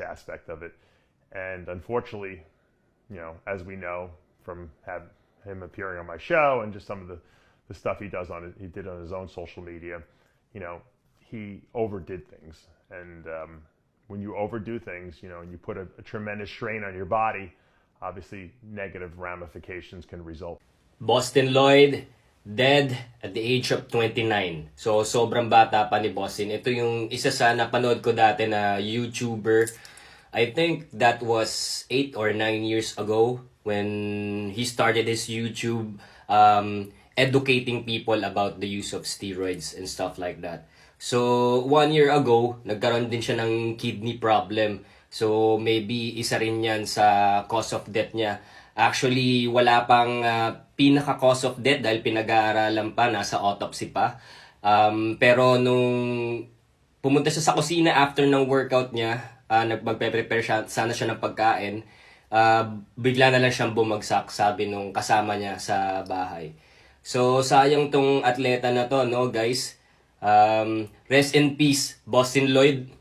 aspect of it. And unfortunately, as we know from him appearing on my show and just some of the stuff he did on his own social media, he overdid things. And when you overdo things, and you put a tremendous strain on your body, obviously negative ramifications can result. Bostin Loyd, dead at the age of 29. So, sobrang bata pa ni Bostin. Ito yung isa sa napanood ko dati na YouTuber. I think that was 8 or 9 years ago when he started his YouTube educating people about the use of steroids and stuff like that. So, 1 year ago, nagkaroon din siya ng kidney problem. So, maybe isa rin yan sa cause of death niya. Actually, wala pang pinaka-cause of death dahil pinag-aaralan pa, nasa autopsy pa. Pero nung pumunta siya sa kusina after ng workout niya, magpe-prepare sana siya ng pagkain, bigla na lang siyang bumagsak, sabi nung kasama niya sa bahay. So, sayang tong atleta na to, no, guys? Rest in peace, Bostin Loyd.